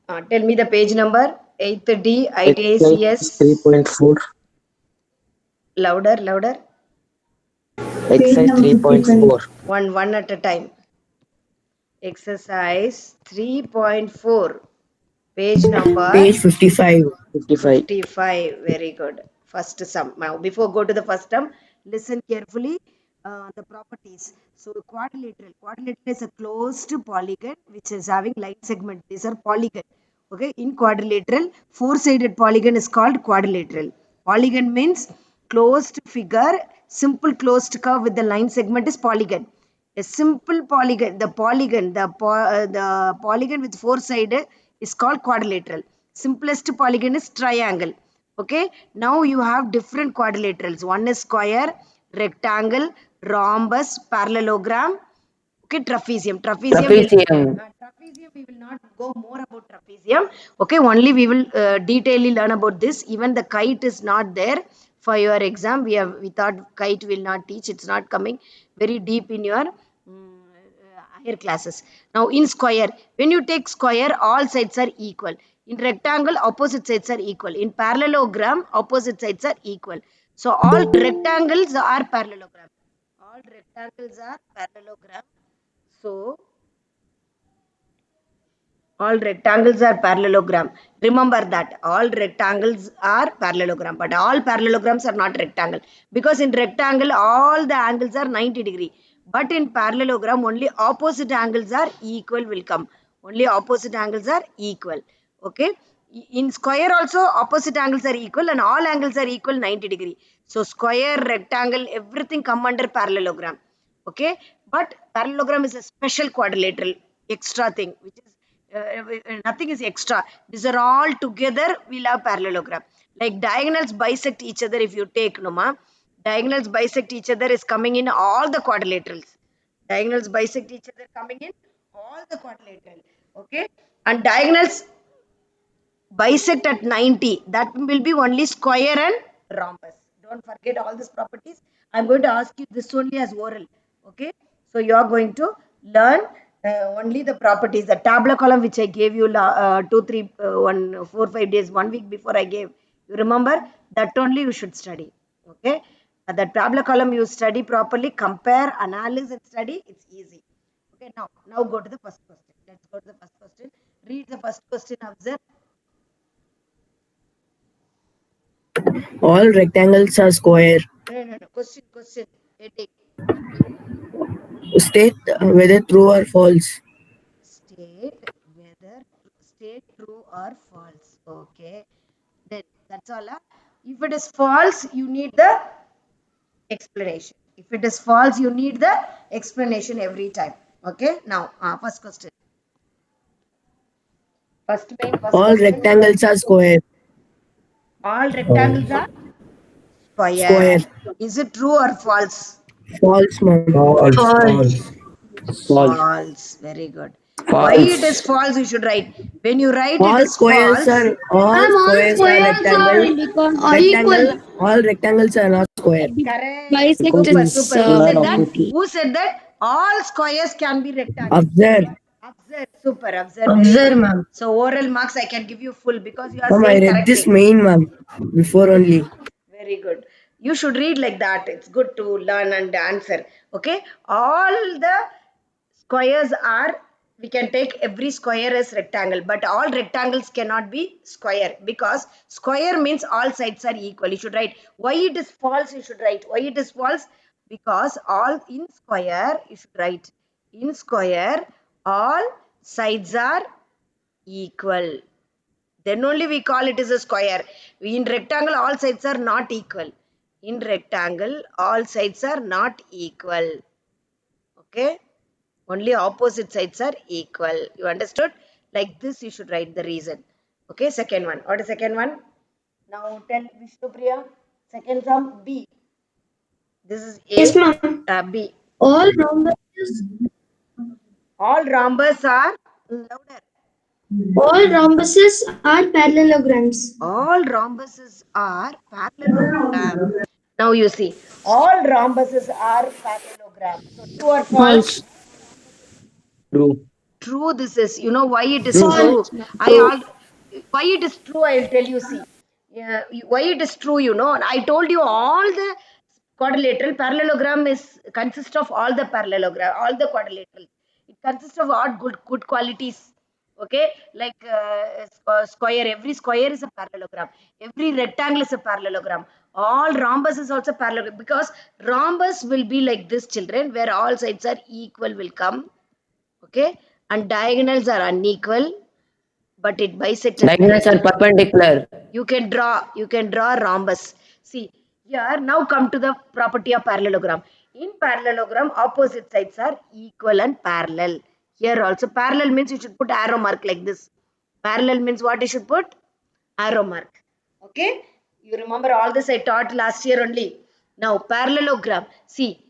Tell me the page number. 8th D, Exercise ITACS. 3.4. Louder. Exercise 3.4. One at a time. Exercise 3.4. Page number Page 55. 55. 55. Very good. First sum. Now, before go to the first sum, listen carefully. The properties. So, quadrilateral. Quadrilateral is a closed polygon which is having line segment. These are polygon. Okay. In quadrilateral, four-sided polygon is called quadrilateral. Polygon means closed figure. Simple closed curve with the line segment is polygon. A simple polygon, the polygon with four sided is called quadrilateral. Simplest polygon is triangle. Okay. Now you have different quadrilaterals. One is square, rectangle, rhombus, parallelogram. Okay, trapezium. Trapezium. Trapezium, we will not go more about trapezium. Okay, only we will detailedly learn about this. Even the kite is not there for your exam. We thought kite will not teach. It's not coming very deep in your higher classes. Now in square, when you take square, all sides are equal. In rectangle, opposite sides are equal. In parallelogram, opposite sides are equal. So all rectangles are parallelogram. All rectangles are parallelogram. So all rectangles are parallelogram. Remember that all rectangles are parallelogram, but all parallelograms are not rectangle, because in rectangle all the angles are 90 degree, but in parallelogram only opposite angles are equal will come. Only opposite angles are equal. Okay. In square also opposite angles are equal and all angles are equal 90 degree. So square, rectangle, everything come under parallelogram. Okay. But parallelogram is a special quadrilateral extra thing, which is nothing is extra. These are all together. We'll have parallelogram. Like diagonals bisect each other. If you take Noma, diagonals bisect each other is coming in all the quadrilaterals. Diagonals bisect each other coming in all the quadrilateral. Okay, and diagonals bisect at 90. That will be only square and rhombus. Don't forget all these properties. I'm going to ask you this only as oral. Okay, so you are going to learn only the properties. The tabular column which I gave you 2 3 1 4 5 days, 1 week before I gave, you remember that only you should study. Okay, the tabular column you study properly, compare, analyze and study. It's easy. Okay, now go to the first question. Let's go to the first question. Read the first question. Observe. All rectangles are square. No. Question. Heading. State whether true or false. State true or false. Okay. Then that's all. If it is false, you need the explanation. If it is false, you need the explanation every time. Okay. Now, first question. First All question. rectangles are square. All rectangles are Square. square. Is it true or false? False, ma'am. False. False. Very good. Why it is False. false, you should write. When you write it All is squares false. are rectangle. Rectangle. All rectangles are not square. Correct. Super. Who said that? All squares can be rectangle. Observe. Observe. Super. Observe, ma'am. So oral marks I can give you full because you are Ma'am, I saying read this correctly. main, ma'am, before only. Very good. You should read like that. It's good to learn and answer. Okay. All the squares are, we can take every square as rectangle, but all rectangles cannot be square, because square means all sides are equal. You should write why it is false. You should write why it is false, because all in square, you should write in square all sides are equal. Then only we call it as a square. In rectangle, all sides are not equal. In rectangle, all sides are not equal. Okay. Only opposite sides are equal. You understood? Like this, you should write the reason. Okay. Second one. What is second one? Now tell Vishnupriya. Second sum B. This is A. Yes, ma'am. B. All rhombuses, All rhombus are louder. all rhombuses are parallelograms. All rhombuses are parallelogram. Now you see, all rhombuses are parallelogram. So true or false? True. true this is. You know why it is True. true? False. Why it is true, I'll tell you. See, yeah, why it is true, you know. I told you all the quadrilateral parallelogram is consists of all the parallelogram, all the quadrilaterals. It consists of all good qualities. Okay, like square. Every square is a parallelogram. Every rectangle is a parallelogram. All rhombus is also parallelogram, because rhombus will be like this, children, where all sides are equal will come. Okay, and diagonals are unequal, but it bisects at Diagonals are perpendicular. you can draw rhombus. See, here now come to the property of parallelogram. In parallelogram, opposite sides are equal and parallel. Here also parallel means you should put arrow mark like this. Parallel means what you should put? Arrow mark. Okay, you remember all this I taught last year only. Now parallelogram, see,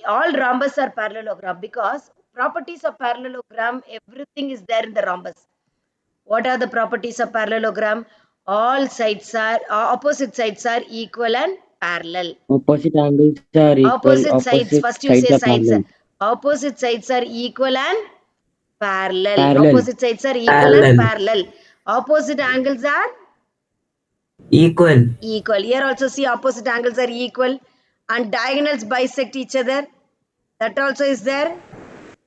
all rhombus are parallelogram, because properties of parallelogram, everything is there in the rhombus. What are the properties of parallelogram? All sides are opposite sides are equal and parallel. Opposite angles are equal. Opposite sides, Opposite first you sides say are sides. parallel. Opposite sides are equal and parallel. Parallel. Opposite sides are equal and parallel. Opposite angles are Equal. equal. Here also see opposite angles are equal, and diagonals bisect each other. That also is there.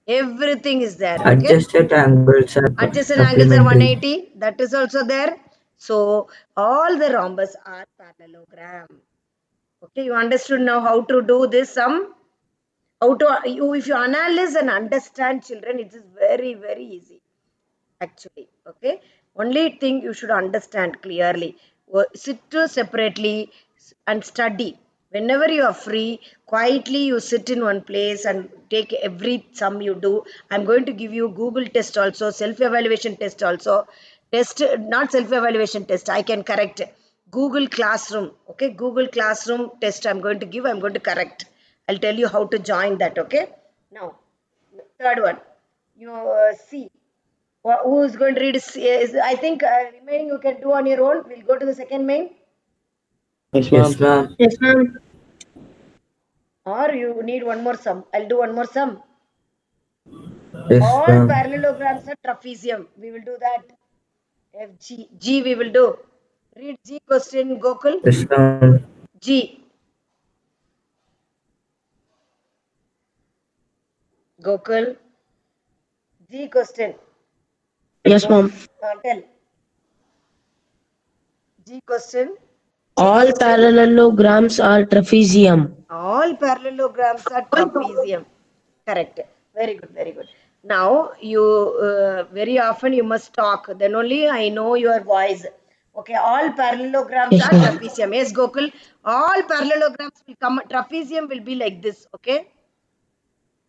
Everything is there. Okay. Adjusted angles are Adjacent angles are supplementary. 180. That is also there. So all the rhombus are parallelogram. Okay, you understood now how to do this sum? How to if you analyze and understand, children, it is very, very easy. Actually, okay. Only thing you should understand clearly. Sit separately and study. Whenever you are free, quietly you sit in one place and take every sum you do. I'm going to give you Google test also, self-evaluation test also. Test, not self-evaluation test, I can correct. Google Classroom, okay, Google Classroom test I'm going to give, I'm going to correct. I'll tell you how to join that, okay. Now, third one, you see. Who is going to read? I think remaining you can do on your own. We'll go to the second main. Yes, ma'am. Yes, ma'am. Yes, ma'am. Or you need one more sum. I'll do one more sum. Yes, All ma'am. parallelograms are trapezium. We will do that. FG. G we will do. Read G question, Gokul. Yes, ma'am. G. Gokul. G question. Yes, ma'am. Tell. G question. All parallelograms are trapezium. All parallelograms are trapezium. Correct. Very good. Very good. Now you very often you must talk. Then only I know your voice. Okay. All parallelograms Yes, are ma'am. trapezium. Yes, Gokul. All parallelograms will come. Trapezium will be like this. Okay.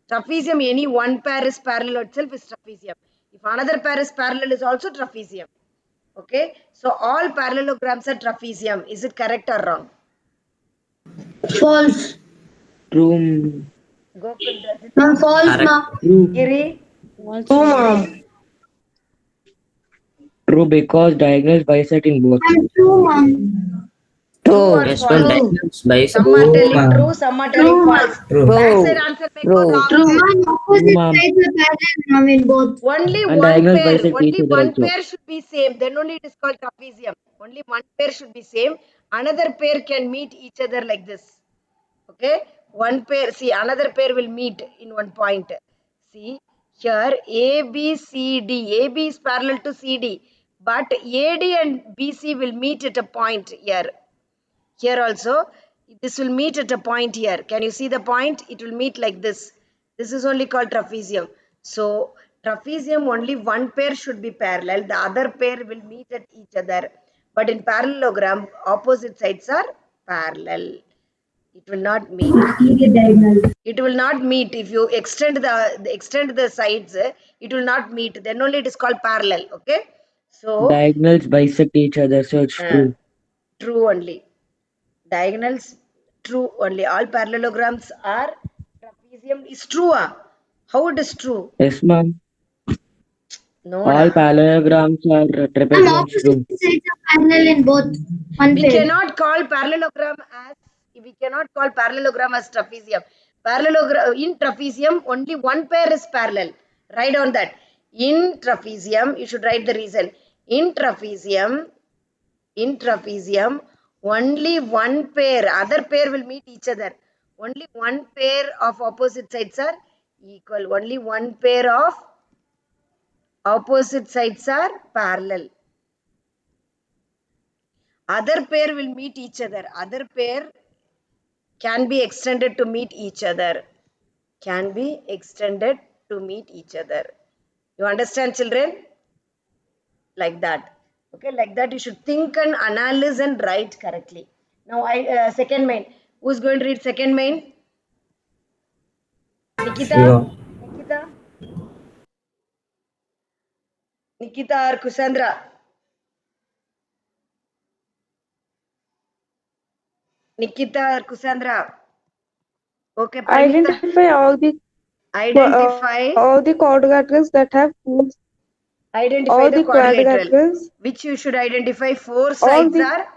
Trapezium. Any one pair is parallel itself is trapezium. If another pair is parallel is also trapezium. Okay. So all parallelograms are trapezium. Is it correct or wrong? False. True. Gokul, does it? Ma'am, false, ma'am. True. Giri? True, ma'am. True, because diagonals bisect in both. I'm true, ma'am. True or Yes, false? ma'am. Diagonals bisect. Some are True, telling ma'am. true, some are telling True, false. True. Backside answer may go True. wrong. True, ma'am. True, Opposite ma'am. sides are parallel, ma'am, in both. Only And one diagonals pair, bisect only each other one also. pair should be same. Then only it is called trapezium. Only one pair should be same. Another pair can meet each other like this. Okay, one pair. See, another pair will meet in one point. See here, A B C D. AB is parallel to CD, but AD and BC will meet at a point here. Here also, this will meet at a point here. Can you see the point? It will meet like this. This is only called trapezium. So, trapezium only one pair should be parallel. The other pair will meet at each other. But in parallelogram, opposite sides are parallel. It will not meet. It will not meet. If you extend the sides, it will not meet. Then only it is called parallel. Okay. So, Diagonals bisect each other, so it's true. true only. Diagonals true only. All parallelograms are trapezium is true. How it is true? Yes, ma'am. No, All na. parallelograms are Ma'am, trapeziums. opposite True. sides are parallel in both. One We pair. cannot call parallelogram as trapezium. Parallelogram in trapezium only one pair is parallel. Write on that. In trapezium, you should write the reason. In trapezium, only one pair, other pair will meet each other. Only one pair of opposite sides are equal. Only one pair of opposite sides are parallel. Other pair will meet each other. Other pair can be extended to meet each other. Can be extended to meet each other. You understand, children? Like that. Okay, like that you should think and analyze and write correctly. Now, second main. Who's going to read second main? Nikita? Shiva. Nikita or Kusandra? Nikita or Kusandra? Okay, Pranita. Identify all the quadrilaterals that have force, Identify all the the quadrilateral. quadrilaterals, Which you should identify. Four all sides the are.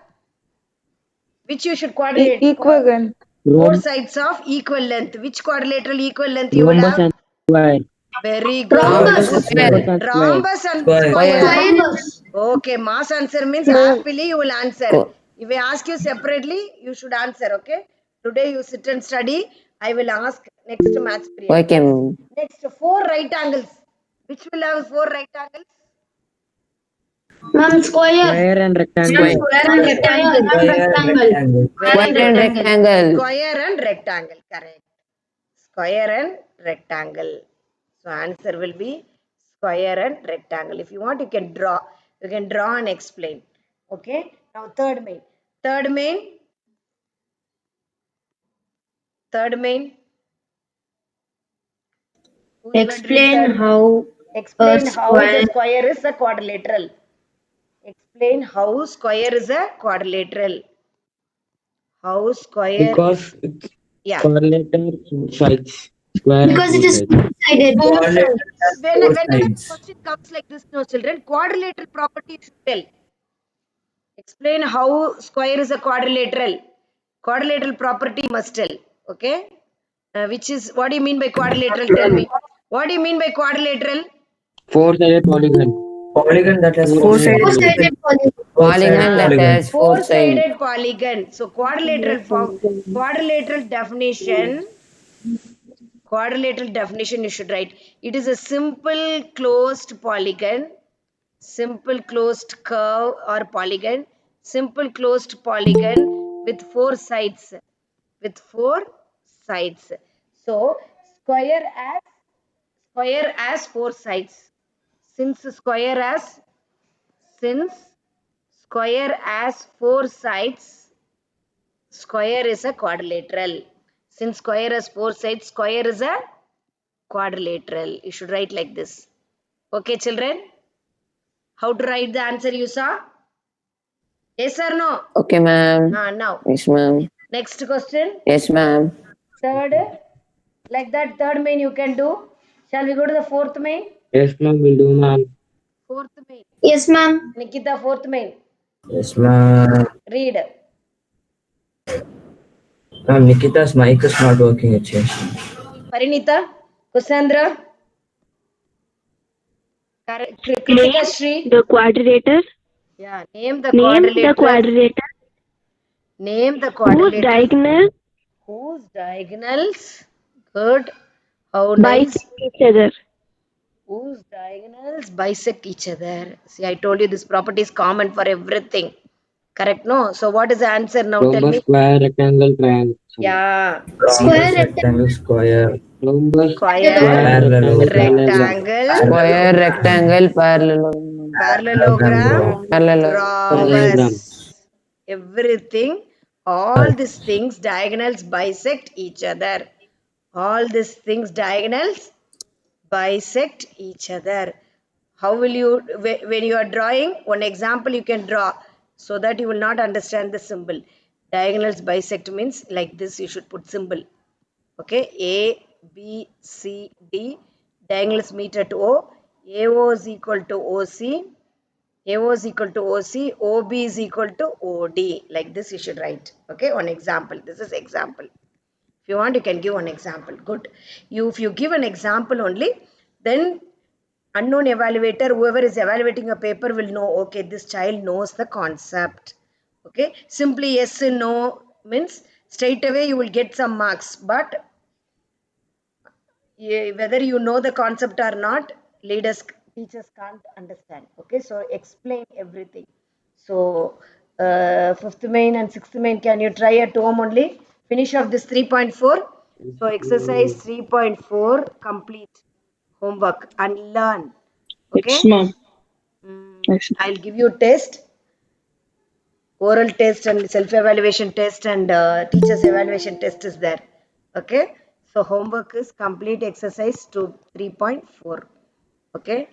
Which you should quadrilate. equivalent. Four Rhomb- sides of equal length. Which quadrilateral equal length you will Rhombus have? and square. Very good. Rhombus. Rhombus and square. Rhombus and Square. square. Rhombus. Okay, mass answer means Ma'am. happily you will answer. If I ask you separately, you should answer, okay? Today you sit and study. I will ask next maths period. Okay, ma'am. Next, four right angles. Which will have four right angles? Ma'am, square. Square and rectangle. Square and rectangle. Square and rectangle. Square and rectangle. Square and rectangle, correct. Square and rectangle. So answer will be square and rectangle. If you want, you can draw. You can draw and explain. Okay. Now third main. Third main. Third main. Who's going to read Explain third? how Explain a how the square- square is a quadrilateral. Explain how square is a quadrilateral. How square. Because it's Yeah. quadrilateral sides. Square because and it is two sides. two-sided. Quadrilateral has four Whenever sides. question comes like this, no children, quadrilateral property should tell. Explain how square is a quadrilateral. Quadrilateral property must tell. Okay. Which is, what do you mean by quadrilateral? Tell me. What do you mean by quadrilateral? Four-sided polygon. Polygon that has Four-sided four sides. Two-sided polygon. Polygon that has four sides. Four-sided polygon. So quadrilateral definition. Quadrilateral definition you should write. It is a simple closed polygon. Simple closed curve or polygon. Simple closed polygon with four sides. With four sides. So square as four sides. Since square has four sides, square is a quadrilateral. Since square has four sides, square is a quadrilateral. You should write like this. Okay, children? How to write the answer you saw? Yes or no? Okay, ma'am. Now, Yes, ma'am. next question. Yes, ma'am. Third, like that third main you can do. Shall we go to the fourth main? Yes, ma'am, will do, ma'am. Fourth main. Yes, ma'am. Nikita, fourth main. Yes, ma'am. Read. Ma'am, Nikita's mic is not working, it seems. Parinita, Kusandra, Kritika Shri. The quadrilateral. Yeah, name the Name quadrilateral. the quadrilateral. Name the Whose quadrilateral. diagonal Whose diagonals? Good. How nice. bisect each other. Whose diagonals bisect each other. See, I told you this property is common for everything. Correct, no? So what is the answer now? Tell Rhombus, me. square, rectangle, triangle. Yeah. Square, Rectangle, square. Rhombus, Square, Parallelogram. rectangle, Square, rectangle, parallelogram. parallelogram, Parallelogram. rhombus. Everything, all these things, diagonals bisect each other. All these things, diagonals bisect each other. How will you, when you are drawing, one example you can draw so that you will not understand the symbol. Diagonals bisect means like this, you should put symbol. Okay, A, B, C, D, diagonals meet at O, AO is equal to OC, AO is equal to OC, OB is equal to OD. Like this you should write. Okay, one example. This is example. If you want, you can give one example. Good. If you give an example only, then Unknown evaluator, whoever is evaluating a paper will know, okay, this child knows the concept. Okay, simply yes and no means straight away you will get some marks, but whether you know the concept or not, teachers can't understand. Okay, so explain everything. So fifth main and sixth main, can you try at home only? Finish off this 3.4. So exercise 3.4, complete homework and learn. Okay. Yes, ma'am. Yes. I'll give you test, oral test and self-evaluation test, and teacher's evaluation test is there. Okay. So homework is complete exercise to 3.4. Okay.